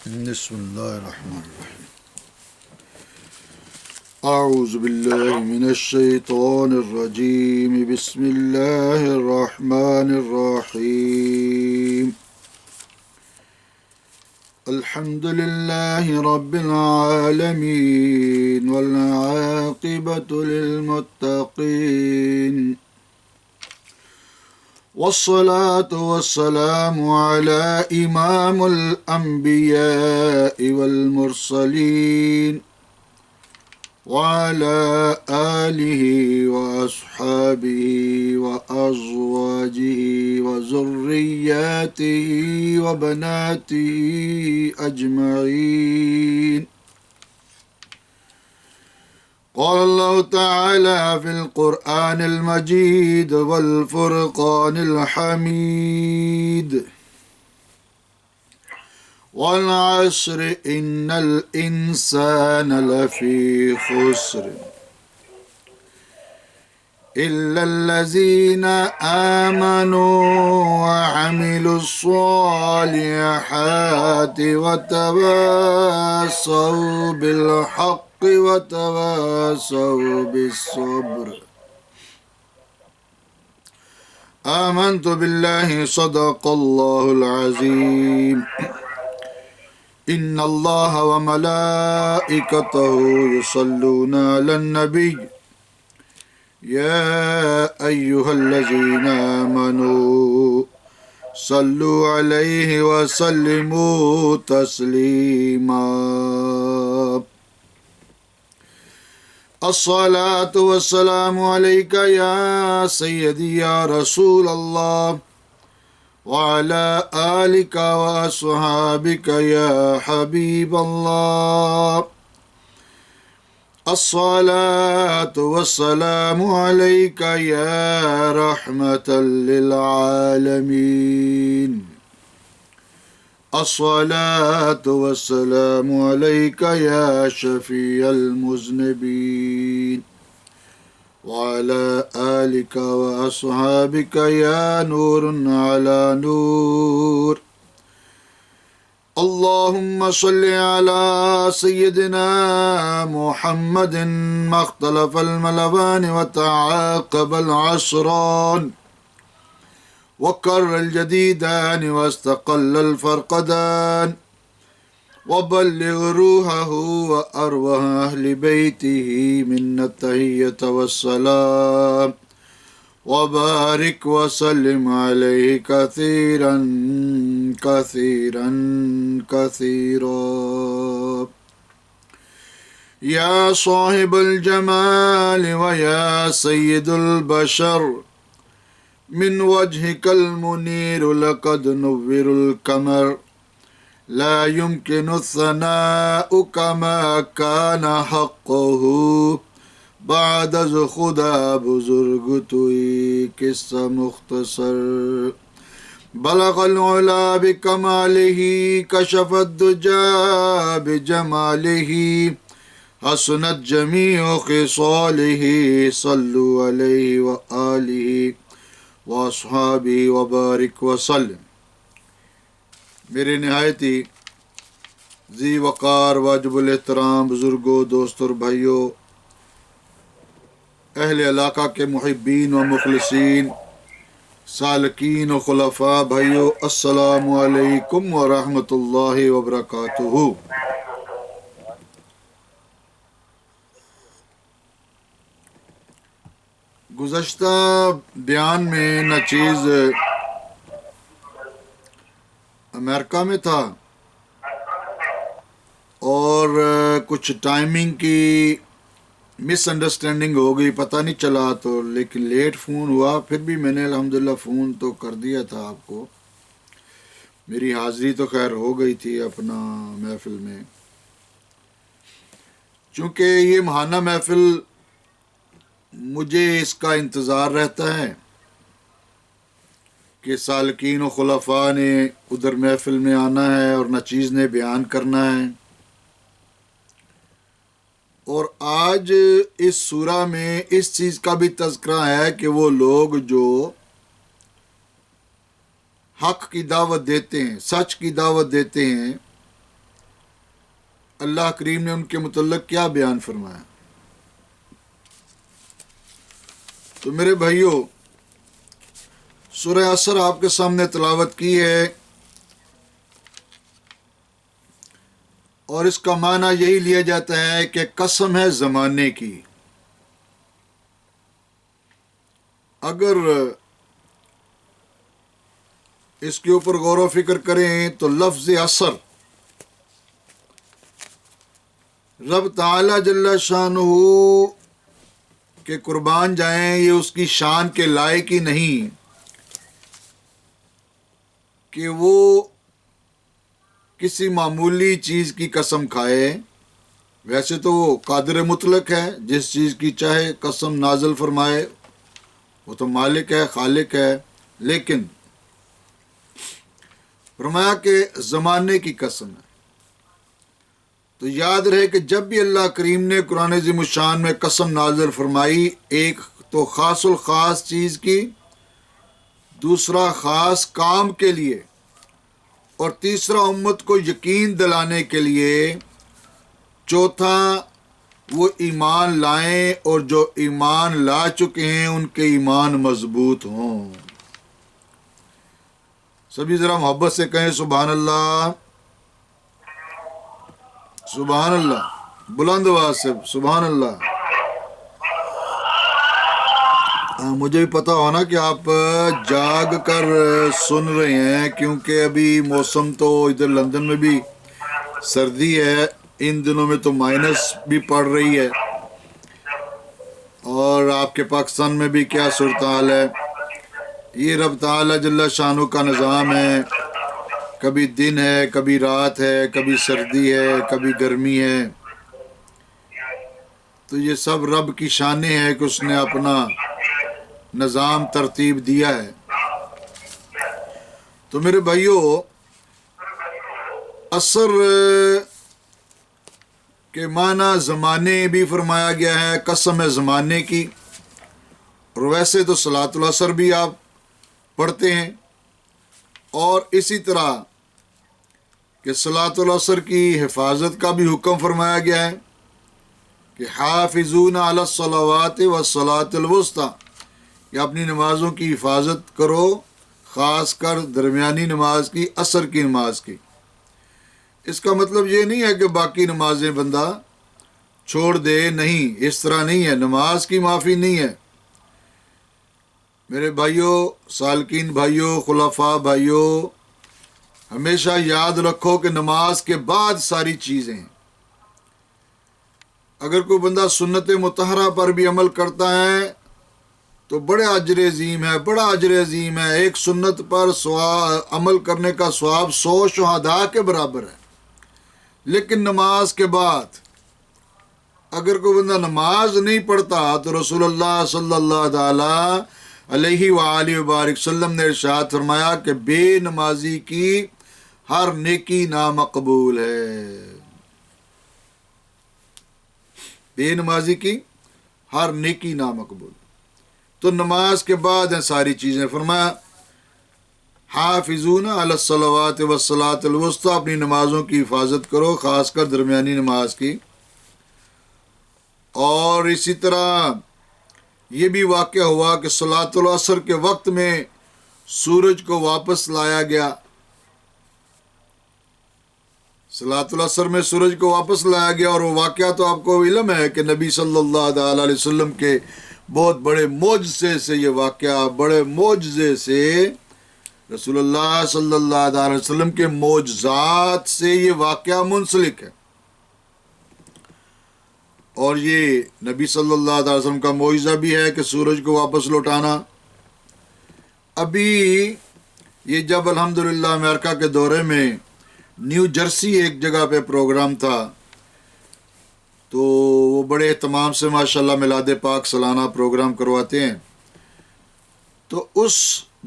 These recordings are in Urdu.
بسم اللہ الرحمن الرحیم اعوذ باللہ من الشیطان الرجیم بسم اللہ الرحمن الرحیم الحمد للہ رب العالمین والعاقبۃ للمتقین والصلاة والسلام على إمام الأنبياء والمرسلين وعلى آله وأصحابه وأزواجه وذرياته وبناته أجمعين. قال الله تعالى في القرآن المجيد والفرقان الحميد والعصر إن الإنسان لفي خسر إلا الذين آمنوا وعملوا الصالحات وتواصوا بالحق وتواصوا بالصبر. آمنت بالله صدق الله العظيم. إن الله وملائكته يصلون على النبي يا أيها الذين آمنوا صلوا عليه وسلموا تسليما. الصلاة والسلام عليك يا سيدي يا رسول الله وعلى آلك وأصحابك يا حبيب الله. الصلاة والسلام عليك يا رحمة للعالمين. الصلاة والسلام عليك يا شفيع المذنبين وعلى آلك وأصحابك يا نور على نور. اللهم صل على سيدنا محمد ما اختلف الملوان وتعاقب العصران وكر الجديدان واستقل الفرقدان وبلغ روحه وأرواح أهل بيته منا التحية والسلام وبارك وسلم عليه كثيرا كثيرا كثيرا. يا صاحب الجمال ويا سيد البشر من وجهك المنير لقد نور القمر لا يمكن الثناء كما كان حقه بعد از خدا بزرگ توئی قصہ مختصر. بلغ العلا بکمالہ کشف الدجى بجمالہ حسنت جمیع خصالہ صلوا علیہ وآلہ واصحابہ وبارک وسلم. میرے نہایتی ذی وقار واجب الاحترام بزرگوں، دوستوں اور بھائیوں، اہل علاقہ کے محبین و مخلصین، سالکین و خلفاء بھائیوں، السلام علیکم ورحمۃ اللہ وبرکاتہ. گزشتہ بیان میں نچیز امریکہ میں تھا اور کچھ ٹائمنگ کی مس انڈرسٹینڈنگ ہو گئی، پتہ نہیں چلا تو، لیکن لیٹ فون ہوا. پھر بھی میں نے الحمدللہ فون تو کر دیا تھا آپ کو. میری حاضری تو خیر ہو گئی تھی اپنا محفل میں، چونکہ یہ ماہانہ محفل مجھے اس کا انتظار رہتا ہے کہ سالکین و خلفاء نے ادھر محفل میں آنا ہے اور نچیز نے بیان کرنا ہے. اور آج اس سورہ میں اس چیز کا بھی تذکرہ ہے کہ وہ لوگ جو حق کی دعوت دیتے ہیں، سچ کی دعوت دیتے ہیں، اللہ کریم نے ان کے متعلق کیا بیان فرمایا۔ تو میرے بھائیوں، سورہ عصر آپ کے سامنے تلاوت کی ہے، اور اس کا معنی یہی لیا جاتا ہے کہ قسم ہے زمانے کی۔ اگر اس کے اوپر غور و فکر کریں تو لفظ عصر رب تعالی جل شانہ کے قربان جائیں، یہ اس کی شان کے لائق ہی نہیں کہ وہ کسی معمولی چیز کی قسم کھائے۔ ویسے تو وہ قادر مطلق ہے، جس چیز کی چاہے قسم نازل فرمائے، وہ تو مالک ہے، خالق ہے، لیکن فرمایا کہ زمانے کی قسم ہے۔ تو یاد رہے کہ جب بھی اللہ کریم نے قرآن عظیم الشان میں قسم نازل فرمائی، ایک تو خاص الخاص چیز کی، دوسرا خاص کام کے لیے، اور تیسرا امت کو یقین دلانے کے لیے، چوتھا وہ ایمان لائیں اور جو ایمان لا چکے ہیں ان کے ایمان مضبوط ہوں۔ سبھی ذرا محبت سے کہیں سبحان اللہ، سبحان اللہ، بلند آواز سے سبحان اللہ۔ مجھے بھی پتا ہونا کہ آپ جاگ کر سن رہے ہیں، کیونکہ ابھی موسم تو ادھر لندن میں بھی سردی ہے، ان دنوں میں تو مائنس بھی پڑ رہی ہے، اور آپ کے پاکستان میں بھی کیا صورتحال ہے۔ یہ رب تعالی جل شانہ کا نظام ہے، کبھی دن ہے، کبھی رات ہے، کبھی سردی ہے، کبھی گرمی ہے۔ تو یہ سب رب کی شانیں ہے کہ اس نے اپنا نظام ترتیب دیا ہے۔ تو میرے بھائیوں، عصر کے معنی زمانے بھی فرمایا گیا ہے، قسم ہے زمانے کی، اور ویسے تو صلاۃ العصر بھی آپ پڑھتے ہیں، اور اسی طرح کہ صلاۃ العصر کی حفاظت کا بھی حکم فرمایا گیا ہے کہ حافظون علی الصلوات والصلاۃ الوسطی، کہ اپنی نمازوں کی حفاظت کرو، خاص کر درمیانی نماز کی، عصر کی نماز کی۔ اس کا مطلب یہ نہیں ہے کہ باقی نمازیں بندہ چھوڑ دے، نہیں، اس طرح نہیں ہے، نماز کی معافی نہیں ہے۔ میرے بھائیوں، سالکین بھائیوں، خلفاء بھائیوں، ہمیشہ یاد رکھو کہ نماز کے بعد ساری چیزیں ہیں۔ اگر کوئی بندہ سنت مطہرہ پر بھی عمل کرتا ہے تو بڑے اجر عظیم ہے، بڑا اجر عظیم ہے۔ ایک سنت پر عمل کرنے کا ثواب 100 شہداء کے برابر ہے۔ لیکن نماز کے بعد اگر کوئی بندہ نماز نہیں پڑھتا تو رسول اللہ صلی اللہ تعالی علیہ وآلہ وبارک وسلم نے ارشاد فرمایا کہ بے نمازی کی ہر نیکی نامقبول ہے۔ بے نمازی کی ہر نیکی نامقبول۔ تو نماز کے بعد ہیں ساری چیزیں۔ فرمایا حافظون علی الصلوات والصلاۃ الوسطی، اپنی نمازوں کی حفاظت کرو، خاص کر درمیانی نماز کی۔ اور اسی طرح یہ بھی واقعہ ہوا کہ صلاۃ العصر کے وقت میں سورج کو واپس لایا گیا۔ صلاۃ العصر میں سورج کو واپس لایا گیا، اور وہ واقعہ تو آپ کو علم ہے کہ نبی صلی اللہ تعالی علیہ وسلم کے بہت بڑے معجزے سے یہ واقعہ، بڑے معجزے سے، رسول اللہ صلی اللہ علیہ وسلم کے معجزات سے یہ واقعہ منسلک ہے، اور یہ نبی صلی اللہ علیہ وسلم کا معجزہ بھی ہے کہ سورج کو واپس لوٹانا۔ ابھی یہ جب الحمدللہ امریکہ کے دورے میں نیو جرسی ایک جگہ پہ پروگرام تھا، تو وہ بڑے اہتمام سے ماشاءاللہ میلاد پاک سالانہ پروگرام کرواتے ہیں۔ تو اس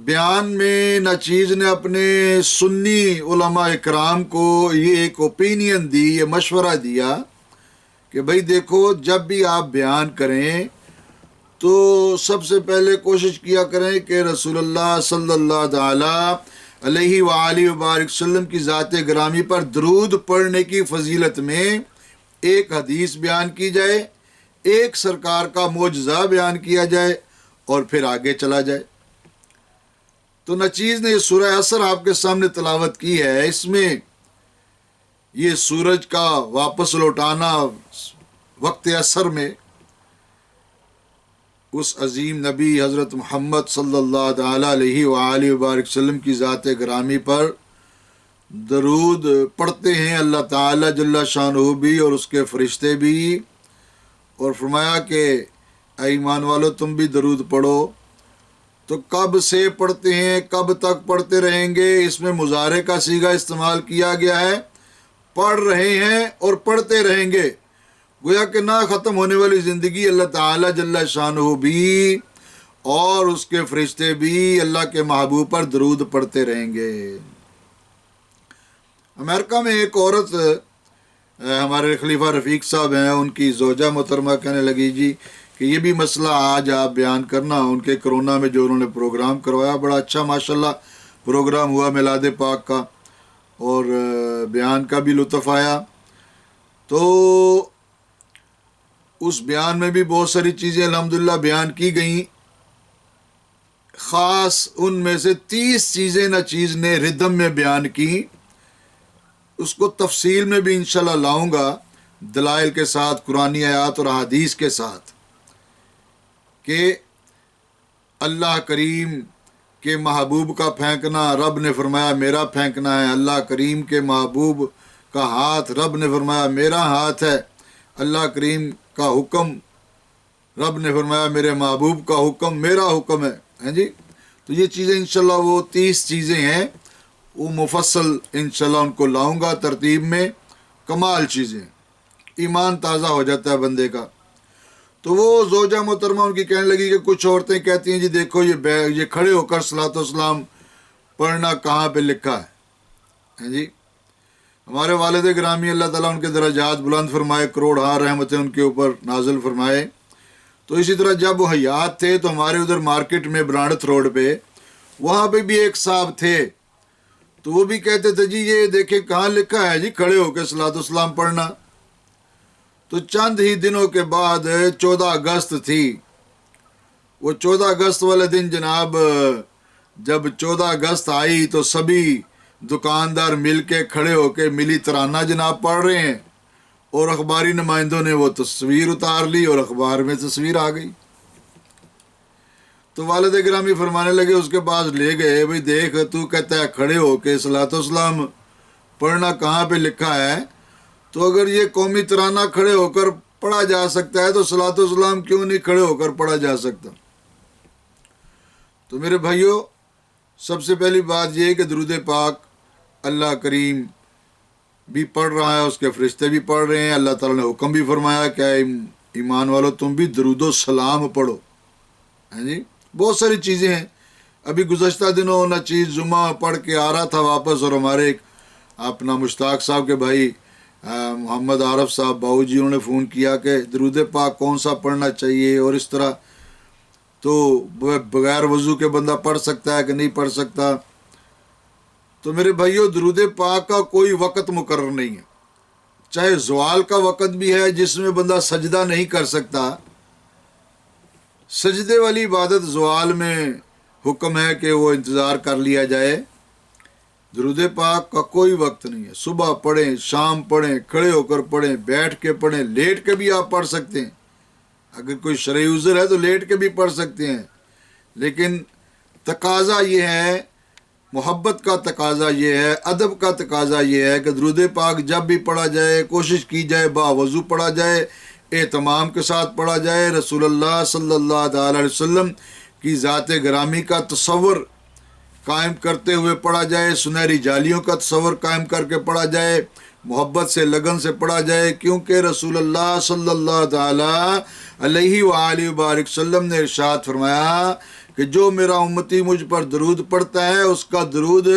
بیان میں ناچیز نے اپنے سنی علماء اکرام کو یہ ایک اوپینین دی، یہ مشورہ دیا کہ بھئی دیکھو، جب بھی آپ بیان کریں تو سب سے پہلے کوشش کیا کریں کہ رسول اللہ صلی اللہ تعالی علیہ وآلہ وبارک وسلم کی ذات گرامی پر درود پڑھنے کی فضیلت میں ایک حدیث بیان کی جائے، ایک سرکار کا معجزہ بیان کیا جائے اور پھر آگے چلا جائے۔ تو نچیز نے یہ سورہ عصر آپ کے سامنے تلاوت کی ہے، اس میں یہ سورج کا واپس لوٹانا وقت عصر میں اس عظیم نبی حضرت محمد صلی اللہ تعالیٰ علیہ وآلہ وبارک وسلم کی ذات گرامی پر درود پڑھتے ہیں اللہ تعالیٰ جل شانہ بھی اور اس کے فرشتے بھی، اور فرمایا کہ اے ایمان والو تم بھی درود پڑھو۔ تو کب سے پڑھتے ہیں، کب تک پڑھتے رہیں گے، اس میں مضارع کا صیغہ استعمال کیا گیا ہے، پڑھ رہے ہیں اور پڑھتے رہیں گے، گویا کہ نہ ختم ہونے والی زندگی اللہ تعالیٰ جل شانہ بھی اور اس کے فرشتے بھی اللہ کے محبوب پر درود پڑھتے رہیں گے۔ امریکہ میں ایک عورت، ہمارے خلیفہ رفیق صاحب ہیں، ان کی زوجہ محترمہ کہنے لگی جی کہ یہ بھی مسئلہ آج آپ بیان کرنا۔ ان کے کرونا میں جو انہوں نے پروگرام کروایا، بڑا اچھا ماشاءاللہ پروگرام ہوا میلاد پاک کا، اور بیان کا بھی لطف آیا۔ تو اس بیان میں بھی بہت ساری چیزیں الحمدللہ بیان کی گئیں، خاص ان میں سے 30 چیزیں نچیز نے ردم میں بیان کی، اس کو تفصیل میں بھی انشاءاللہ لاؤں گا دلائل کے ساتھ، قرآنی آیات اور احادیث کے ساتھ، کہ اللہ کریم کے محبوب کا پھینکنا رب نے فرمایا میرا پھینکنا ہے، اللہ کریم کے محبوب کا ہاتھ رب نے فرمایا میرا ہاتھ ہے، اللہ کریم کا حکم رب نے فرمایا میرے محبوب کا حکم میرا حکم ہے جی۔ تو یہ چیزیں انشاءاللہ وہ 30 چیزیں ہیں، وہ مفصل انشاءاللہ ان کو لاؤں گا ترتیب میں، کمال چیزیں، ایمان تازہ ہو جاتا ہے بندے کا۔ تو وہ زوجہ محترمہ ان کی کہنے لگی کہ کچھ عورتیں کہتی ہیں جی دیکھو یہ کھڑے ہو کر صلاۃ والسلام پڑھنا کہاں پہ لکھا ہے جی۔ ہمارے والد گرامی اللہ تعالیٰ ان کے درجات بلند فرمائے، کروڑ رحمتیں ان کے اوپر نازل فرمائے۔ تو اسی طرح جب وہ حیات تھے تو ہمارے ادھر مارکیٹ میں برانڈت روڈ پہ، وہاں پہ بھی ایک صاحب تھے، تو وہ بھی کہتے تھے جی یہ دیکھیں کہاں لکھا ہے جی کھڑے ہو کے صلاۃ والسلام پڑھنا۔ تو چند ہی دنوں کے بعد 14 اگست تھی، وہ 14 اگست والے دن جناب جب 14 اگست آئی تو سبھی دکاندار مل کے کھڑے ہو کے ملی ترانہ جناب پڑھ رہے ہیں، اور اخباری نمائندوں نے وہ تصویر اتار لی اور اخبار میں تصویر آ گئی۔ تو والد گرامی فرمانے لگے، اس کے پاس لے گئے، بھئی دیکھ تو کہتا ہے کھڑے ہو کے صلاۃ والسلام پڑھنا کہاں پہ لکھا ہے، تو اگر یہ قومی ترانہ کھڑے ہو کر پڑھا جا سکتا ہے تو صلاۃ والسلام کیوں نہیں کھڑے ہو کر پڑھا جا سکتا؟ تو میرے بھائیوں، سب سے پہلی بات یہ ہے کہ درود پاک اللہ کریم بھی پڑھ رہا ہے، اس کے فرشتے بھی پڑھ رہے ہیں، اللہ تعالیٰ نے حکم بھی فرمایا کہ اے ایمان والو تم بھی درود و سلام پڑھو، ہیں جی۔ بہت ساری چیزیں ہیں، ابھی گزشتہ دنوں نچیز جمعہ پڑھ کے آ رہا تھا واپس، اور ہمارے ایک اپنا مشتاق صاحب کے بھائی محمد عارف صاحب باؤ جی، انہوں نے فون کیا کہ درود پاک کون سا پڑھنا چاہیے، اور اس طرح تو بغیر وضو کے بندہ پڑھ سکتا ہے کہ نہیں پڑھ سکتا۔ تو میرے بھائیو، درود پاک کا کوئی وقت مقرر نہیں ہے، چاہے زوال کا وقت بھی ہے جس میں بندہ سجدہ نہیں کر سکتا، سجدے والی عبادت زوال میں حکم ہے کہ وہ انتظار کر لیا جائے۔ درود پاک کا کوئی وقت نہیں ہے، صبح پڑھیں، شام پڑھیں، کھڑے ہو کر پڑھیں، بیٹھ کے پڑھیں، لیٹ کے بھی آپ پڑھ سکتے ہیں، اگر کوئی شرعی عذر ہے تو لیٹ کے بھی پڑھ سکتے ہیں، لیکن تقاضا یہ ہے، محبت کا تقاضا یہ ہے، ادب کا تقاضا یہ ہے کہ درود پاک جب بھی پڑھا جائے کوشش کی جائے باوضو پڑھا جائے، اہتمام کے ساتھ پڑھا جائے، رسول اللہ صلی اللہ تعالی علیہ وسلم کی ذات گرامی کا تصور قائم کرتے ہوئے پڑھا جائے، سنہری جالیوں کا تصور قائم کر کے پڑھا جائے، محبت سے لگن سے پڑھا جائے، کیونکہ رسول اللہ صلی اللہ تعالی علیہ وآلہ وبارک وسلم نے ارشاد فرمایا کہ جو میرا امتی مجھ پر درود پڑھتا ہے اس کا درود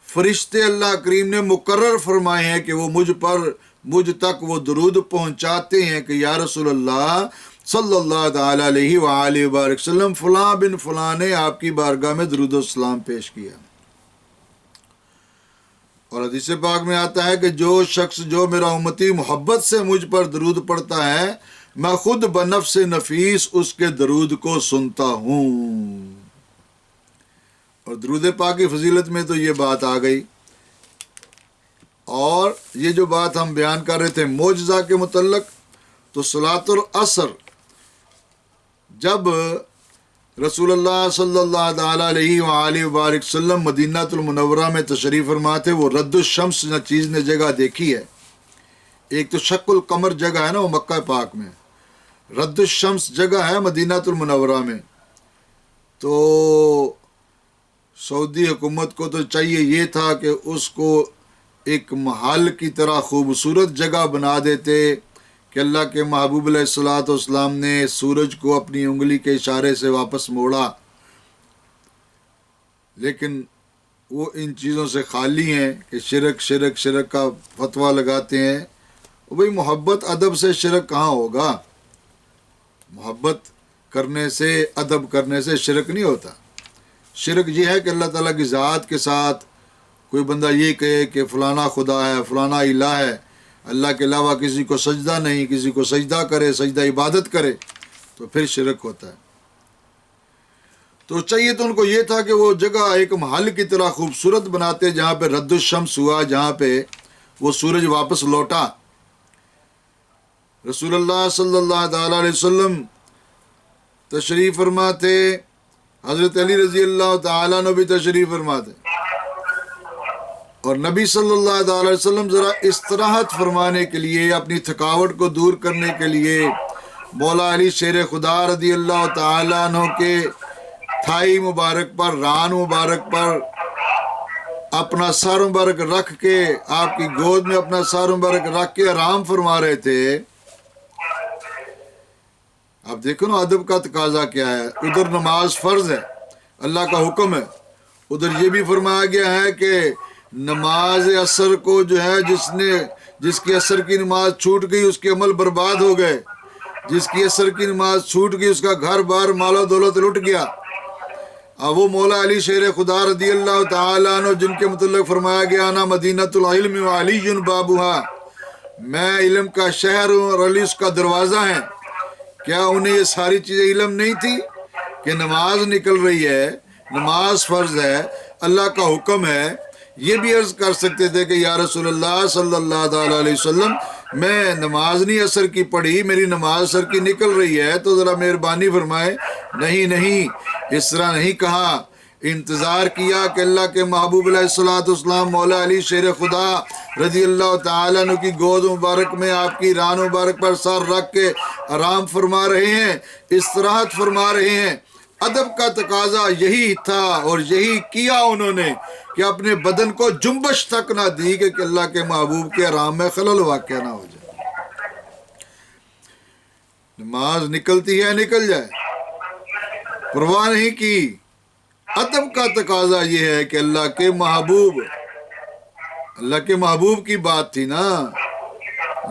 فرشتے اللہ کریم نے مقرر فرمائے ہیں کہ وہ مجھ تک وہ درود پہنچاتے ہیں کہ یا رسول اللہ صلی اللہ تعالی علیہ وآلہ وبارک وسلم فلاں بن فلاں نے آپ کی بارگاہ میں درود و سلام پیش کیا۔ اور حدیث پاک میں آتا ہے کہ جو شخص جو میرا امتی محبت سے مجھ پر درود پڑھتا ہے میں خود بنفس نفیس اس کے درود کو سنتا ہوں. اور درود پاک کی فضیلت میں تو یہ بات آ گئی. اور یہ جو بات ہم بیان کر رہے تھے معجزہ کے متعلق، تو صلاۃ العصر جب رسول اللہ صلی اللہ تعالیٰ علیہ وآلہ وبارک وسلم مدینہ المنورہ میں تشریف فرما تھے، وہ رد الشمس چیز نے جگہ دیکھی ہے. ایک تو شق القمر جگہ ہے نا وہ مکہ پاک میں، رد الشمس جگہ ہے مدینہ المنورہ میں. تو سعودی حکومت کو تو چاہیے یہ تھا کہ اس کو ایک محل کی طرح خوبصورت جگہ بنا دیتے کہ اللہ کے محبوب علیہ الصلوۃ والسلام نے سورج کو اپنی انگلی کے اشارے سے واپس موڑا، لیکن وہ ان چیزوں سے خالی ہیں کہ شرک کا فتویٰ لگاتے ہیں. بھئی محبت ادب سے شرک کہاں ہوگا؟ محبت کرنے سے ادب کرنے سے شرک نہیں ہوتا. شرک یہ ہے کہ اللہ تعالیٰ کی ذات کے ساتھ کوئی بندہ یہ کہے کہ فلانا خدا ہے، فلانا الہ ہے، اللہ کے علاوہ کسی کو سجدہ نہیں، کسی کو سجدہ کرے، سجدہ عبادت کرے، تو پھر شرک ہوتا ہے. تو چاہیے تو ان کو یہ تھا کہ وہ جگہ ایک محل کی طرح خوبصورت بناتے جہاں پہ رد الشمس ہوا، جہاں پہ وہ سورج واپس لوٹا. رسول اللہ صلی اللہ تعالیٰ علیہ وسلم تشریف فرما تھے، حضرت علی رضی اللہ تعالیٰ عنہ بھی تشریف فرما تھے، اور نبی صلی اللہ تعالیٰ علیہ وسلم ذرا استراحت فرمانے کے لیے، اپنی تھکاوٹ کو دور کرنے کے لیے مولا علی شیر خدا رضی اللہ تعالیٰ عنہ کے تھائی مبارک پر، ران مبارک پر اپنا سر مبارک رکھ کے، آپ کی گود میں اپنا سر مبارک رکھ کے آرام فرما رہے تھے. اب دیکھو نا ادب کا تقاضا کیا ہے. ادھر نماز فرض ہے، اللہ کا حکم ہے، ادھر یہ بھی فرمایا گیا ہے کہ نماز عصر کو جو ہے جس کی عصر کی نماز چھوٹ گئی اس کے عمل برباد ہو گئے، جس کی عصر کی نماز چھوٹ گئی اس کا گھر بار مال و دولت لٹ گیا. اب وہ مولا علی شیر خدا رضی اللہ تعالیٰ عنہ جن کے متعلق فرمایا گیا نا مدینۃ العلم وعلی بابھا، میں علم کا شہر ہوں اور علی اس کا دروازہ ہے. کیا انہیں یہ ساری چیزیں علم نہیں تھی کہ نماز نکل رہی ہے، نماز فرض ہے، اللہ کا حکم ہے؟ یہ بھی عرض کر سکتے تھے کہ یا رسول اللہ صلی اللہ تعالیٰ علیہ وسلم میں نماز نہیں عصر کی پڑھی، میری نماز عصر کی نکل رہی ہے، تو ذرا مہربانی فرمائے. نہیں، اس طرح نہیں کہا. انتظار کیا کہ اللہ کے محبوب علیہ الصلوۃ والسلام مولا علی شیر خدا رضی اللہ تعالیٰ عنہ کی گود مبارک میں آپ کی ران مبارک پر سر رکھ کے آرام فرما رہے ہیں، استراحت فرما رہے ہیں. ادب کا تقاضا یہی تھا اور یہی کیا انہوں نے کہ اپنے بدن کو جنبش تک نہ دی کہ اللہ کے محبوب کے آرام میں خلل واقع نہ ہو جائے. نماز نکلتی ہے نکل جائے، پرواہ نہیں کی. ادب کا تقاضا یہ ہے کہ اللہ کے محبوب کی بات تھی نا.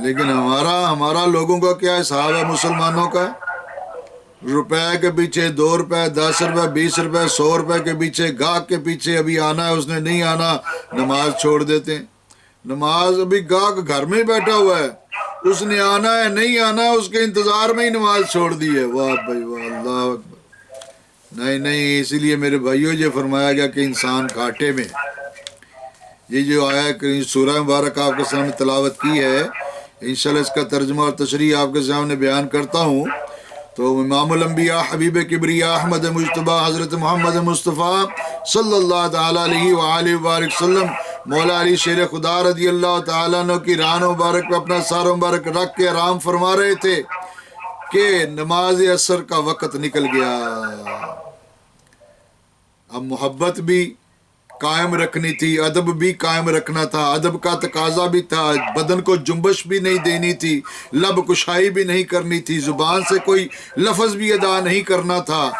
لیکن ہمارا لوگوں کا کیا حساب ہے؟ مسلمانوں کا روپے کے پیچھے 2 روپے 10 روپے 20 روپے 100 روپے کے پیچھے، گاہک کے پیچھے ابھی آنا ہے اس نے نہیں آنا نماز چھوڑ دیتے ہیں. نماز ابھی گاہک گھر میں بیٹھا ہوا ہے، اس نے آنا ہے نہیں آنا اس کے انتظار میں ہی نماز چھوڑ دی ہے. واہ بھائی واہ، اللہ اکبر. نہیں، اسی لیے میرے بھائیوں یہ فرمایا گیا کہ انسان گھاٹے میں. یہ جو آیا کہ سورہ مبارک آپ کے سامنے تلاوت کی ہے، انشاءاللہ اس کا ترجمہ اور تشریح آپ کے سامنے بیان کرتا ہوں. تو امام الانبیاء حبیب کبریاء احمد مجتبیٰ حضرت محمد مصطفیٰ صلی اللہ تعالیٰ علیہ وآلہ وبارک وسلم مولا علی شیر خدا رضی اللہ تعالیٰ عنہ کی ران مبارک پہ اپنا سار مبارک رکھ کے آرام فرما رہے تھے کہ نماز عصر کا وقت نکل گیا. اب محبت بھی قائم رکھنی تھی، ادب بھی قائم رکھنا تھا. ادب کا تقاضا بھی تھا، بدن کو جنبش بھی نہیں دینی تھی، لب کشائی بھی نہیں کرنی تھی، زبان سے کوئی لفظ بھی ادا نہیں کرنا تھا.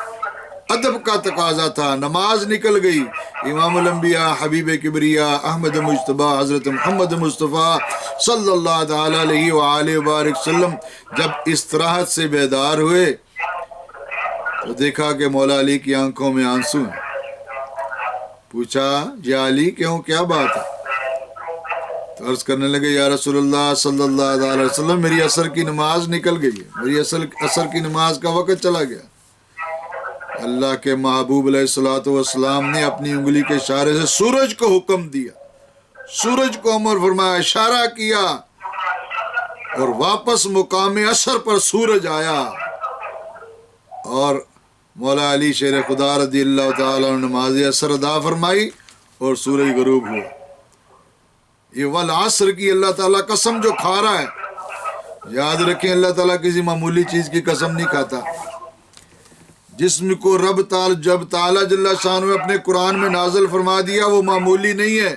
ادب کا تقاضا تھا. نماز نکل گئی. امام الانبیاء حبیب کبریاء احمد مجتبیٰ حضرت محمد مصطفیٰ صلی اللہ تعالیٰ علیہ وآلہ وبارک وسلم جب استراحت سے بیدار ہوئے تو دیکھا کہ مولا علی کی آنکھوں میں آنسو ہیں. پوچھا یا علی کیوں، کیا بات ہے؟ تو عرض کرنے لگے یا رسول اللہ صلی اللہ علیہ وسلم میری عصر کی نماز نکل گئی ہے، میری عصر کی نماز کا وقت چلا گیا۔ اللہ کے محبوب علیہ الصلوۃ والسلام نے اپنی انگلی کے اشارے سے سورج کو حکم دیا، سورج کو امر فرمایا، اشارہ کیا، اور واپس مقام عصر پر سورج آیا، اور مولا علی شیر خدا رضی اللہ تعالیٰ عنہ نماز عصر ادا فرمائی اور سورج غروب ہوا۔ یہ والعصر کی اللہ تعالیٰ قسم جو کھا رہا ہے، یاد رکھیں اللہ تعالیٰ کسی معمولی چیز کی قسم نہیں کھاتا۔ جسم کو رب تعالی جب تعالیٰ جل شانہ نے اپنے قرآن میں نازل فرما دیا وہ معمولی نہیں ہے۔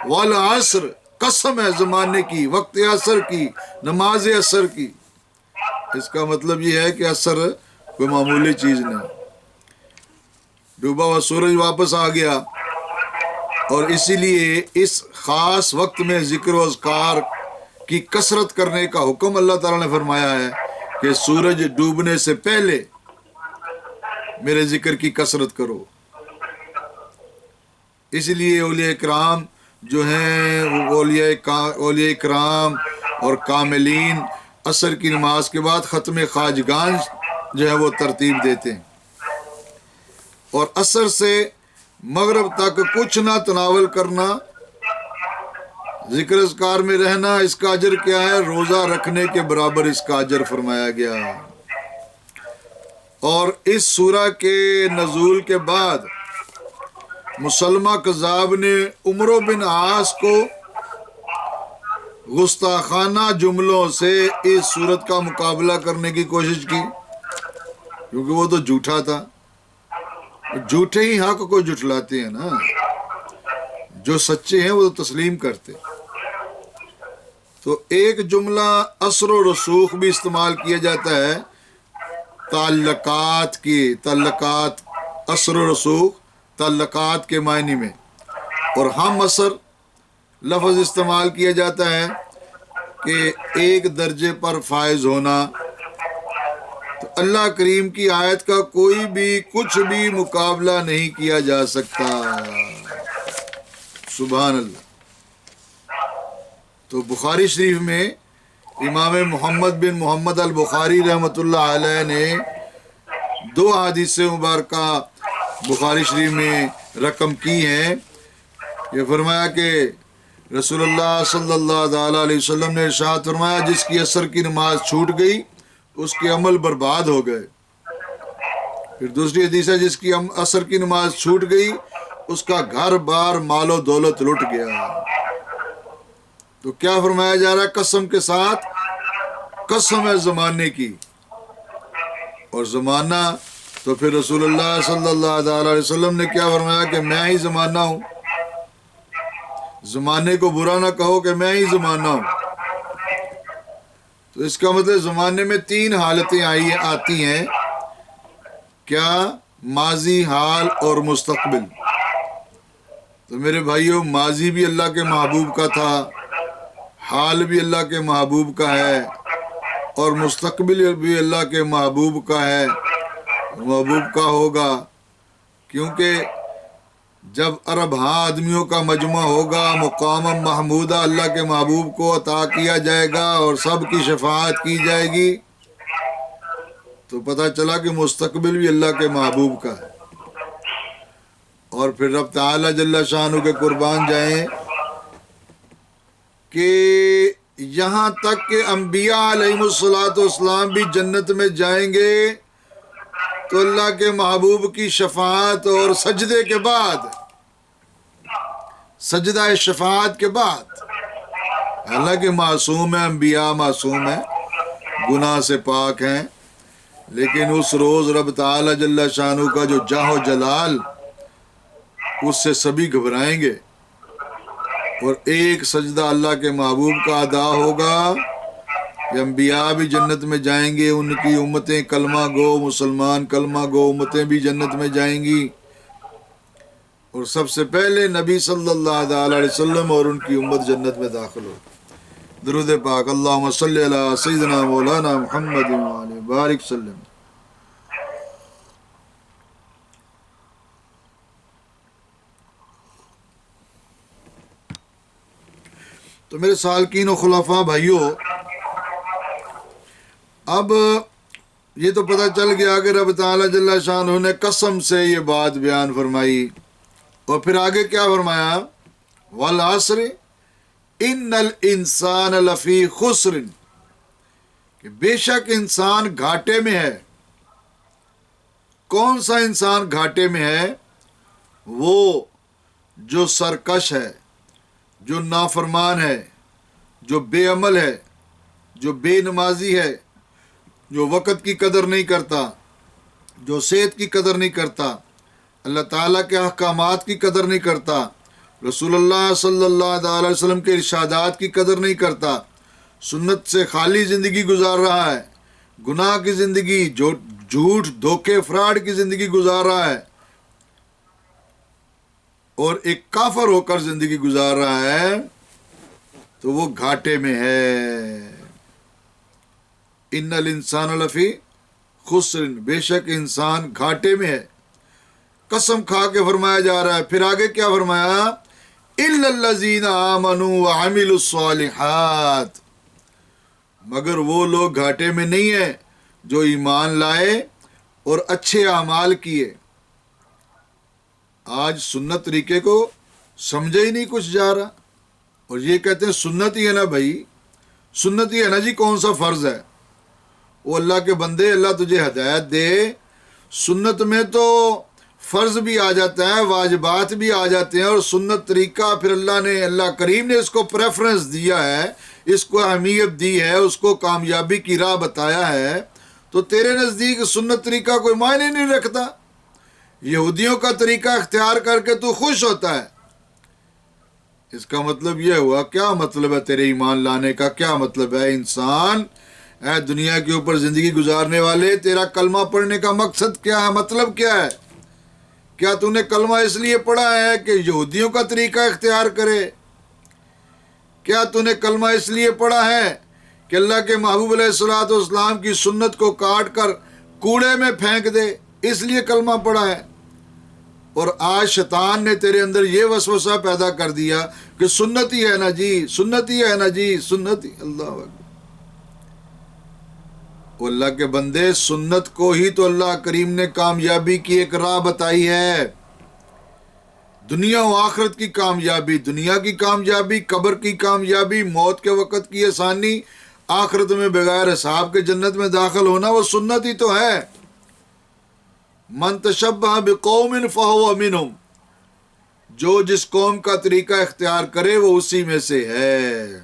والعصر قسم ہے زمانے کی، وقت عصر کی، نماز عصر کی۔ اس کا مطلب یہ ہے کہ عصر کوئی معمولی چیز نہیں۔ ڈوبا ہوا سورج واپس آ گیا، اور اسی لیے اس خاص وقت میں ذکر و اذکار کی کثرت کرنے کا حکم اللہ تعالیٰ نے فرمایا ہے کہ سورج ڈوبنے سے پہلے میرے ذکر کی کثرت کرو۔ اس لیے اولیاء کرام جو ہیں اولیاء کرام اور کاملین عصر کی نماز کے بعد ختم خواجگان جو ہے وہ ترتیب دیتے ہیں، اور عصر سے مغرب تک کچھ نہ تناول کرنا، ذکر اذکار میں رہنا، اس کا اجر کیا ہے؟ روزہ رکھنے کے برابر اس کا اجر فرمایا گیا۔ اور اس سورہ کے نزول کے بعد مسلمہ کذاب نے عمرو بن عاص کو گستاخانہ جملوں سے اس صورت کا مقابلہ کرنے کی کوشش کی، کیونکہ وہ تو جھوٹا تھا۔ جھوٹے ہی حق کو جھٹلاتے ہیں نا، جو سچے ہیں وہ تو تسلیم کرتے۔ تو ایک جملہ اثر و رسوخ بھی استعمال کیا جاتا ہے تعلقات کی، تعلقات، اثر و رسوخ تعلقات کے معنی میں، اور ہم اثر لفظ استعمال کیا جاتا ہے کہ ایک درجے پر فائز ہونا۔ تو اللہ کریم کی آیت کا کوئی بھی کچھ بھی مقابلہ نہیں کیا جا سکتا۔ سبحان اللہ۔ تو بخاری شریف میں امام محمد بن محمد البخاری رحمۃ اللہ علیہ نے 2 حدیث مبارکہ بخاری شریف میں رقم کی ہیں۔ یہ فرمایا کہ رسول اللہ صلی اللہ علیہ وسلم نے ارشاد فرمایا جس کی عصر کی نماز چھوٹ گئی اس کے عمل برباد ہو گئے۔ پھر دوسری حدیث ہے جس کی عصر کی نماز چھوٹ گئی اس کا گھر بار مال و دولت لٹ گیا۔ تو کیا فرمایا جا رہا ہے؟ قسم کے ساتھ، قسم ہے زمانے کی، اور زمانہ تو پھر رسول اللہ صلی اللہ علیہ وسلم نے کیا فرمایا کہ میں ہی زمانہ ہوں۔ زمانے کو برا نہ کہو کہ میں ہی زمانہ ہوں۔ تو اس کا مطلب زمانے میں 3 حالتیں آتی ہیں، کیا؟ ماضی، حال اور مستقبل۔ تو میرے بھائیوں، ماضی بھی اللہ کے محبوب کا تھا، حال بھی اللہ کے محبوب کا ہے، اور مستقبل بھی اللہ کے محبوب کا ہے، محبوب کا ہوگا، کیونکہ جب ارب آدمیوں کا مجمع ہوگا مقام محمودہ اللہ کے محبوب کو عطا کیا جائے گا اور سب کی شفاعت کی جائے گی، تو پتہ چلا کہ مستقبل بھی اللہ کے محبوب کا ہے۔ اور پھر رب تعالی جل شانہ کے قربان جائیں کہ یہاں تک کہ انبیاء علیہم الصلوۃ والسلام بھی جنت میں جائیں گے تو اللہ کے محبوب کی شفاعت اور سجدے کے بعد، سجدہ شفاعت کے بعد، حالانکہ معصوم ہیں، انبیاء معصوم ہیں، گناہ سے پاک ہیں، لیکن اس روز رب تعالی جل شانہ کا جو جاہ و جلال، اس سے سبھی گھبرائیں گے، اور ایک سجدہ اللہ کے محبوب کا ادا ہوگا کہ انبیاء بھی جنت میں جائیں گے، ان کی امتیں کلمہ گو مسلمان کلمہ گو امتیں بھی جنت میں جائیں گی، اور سب سے پہلے نبی صلی اللہ علیہ وسلم اور ان کی امت جنت میں داخل ہو۔ درود پاک، اللہم صلی علی سیدنا مولانا محمد وعلی بارک وسلم۔ تو میرے سالکین و خلفاء بھائیوں، اب یہ تو پتہ چل گیا کہ رب تعالیٰ جل شانہ نے قسم سے یہ بات بیان فرمائی، اور پھر آگے کیا فرمایا؟ والعصر ان الانسان لفی خسر، کہ بے شک انسان گھاٹے میں ہے۔ کون سا انسان گھاٹے میں ہے؟ وہ جو سرکش ہے، جو نافرمان ہے، جو بے عمل ہے، جو بے نمازی ہے، جو وقت کی قدر نہیں کرتا، جو صحت کی قدر نہیں کرتا، اللہ تعالیٰ کے احکامات کی قدر نہیں کرتا، رسول اللہ صلی اللہ علیہ وسلم کے ارشادات کی قدر نہیں کرتا، سنت سے خالی زندگی گزار رہا ہے، گناہ کی زندگی، جھوٹ دھوکے فراڈ کی زندگی گزار رہا ہے، اور ایک کافر ہو کر زندگی گزار رہا ہے، تو وہ گھاٹے میں ہے۔ ان الانسان لفی خسر، بے شک انسان گھاٹے میں ہے۔ قسم کھا کے فرمایا جا رہا ہے۔ پھر آگے کیا فرمایا؟ الا الذین آمنوا وعملوا الصالحات، مگر وہ لوگ گھاٹے میں نہیں ہیں جو ایمان لائے اور اچھے اعمال کیے۔ آج سنت طریقے کو سمجھے ہی نہیں کچھ جا رہا، اور یہ کہتے ہیں سنت ہی ہے نا بھائی، سنت ہی ہے نا جی، کون سا فرض ہے؟ وہ اللہ کے بندے، اللہ تجھے ہدایت دے، سنت میں تو فرض بھی آ جاتا ہے، واجبات بھی آ جاتے ہیں، اور سنت طریقہ پھر اللہ کریم نے اس کو پریفرنس دیا ہے، اس کو اہمیت دی ہے، اس کو کامیابی کی راہ بتایا ہے، تو تیرے نزدیک سنت طریقہ کوئی معنی نہیں رکھتا؟ یہودیوں کا طریقہ اختیار کر کے تو خوش ہوتا ہے، اس کا مطلب یہ ہوا، کیا مطلب ہے تیرے ایمان لانے کا؟ کیا مطلب ہے؟ انسان اے دنیا کے اوپر زندگی گزارنے والے، تیرا کلمہ پڑھنے کا مقصد کیا ہے؟ مطلب کیا ہے؟ کیا تو نے کلمہ اس لیے پڑھا ہے کہ یہودیوں کا طریقہ اختیار کرے؟ کیا تو نے کلمہ اس لیے پڑھا ہے کہ اللہ کے محبوب علیہ الصلوۃ والسلام کی سنت کو کاٹ کر کوڑے میں پھینک دے؟ اس لیے کلمہ پڑھا ہے؟ اور آج شیطان نے تیرے اندر یہ وسوسہ پیدا کر دیا کہ سنت ہی ہے نا جی، سنت ہی ہے نا جی، سنت ہی۔ اللہ اکبر! وہ اللہ کے بندے، سنت کو ہی تو اللہ کریم نے کامیابی کی ایک راہ بتائی ہے، دنیا و آخرت کی کامیابی، دنیا کی کامیابی، قبر کی کامیابی، موت کے وقت کی آسانی، آخرت میں بغیر حساب کے جنت میں داخل ہونا، وہ سنت ہی تو ہے۔ من تشبہ بقوم فہو منہم، جو جس قوم کا طریقہ اختیار کرے وہ اسی میں سے ہے۔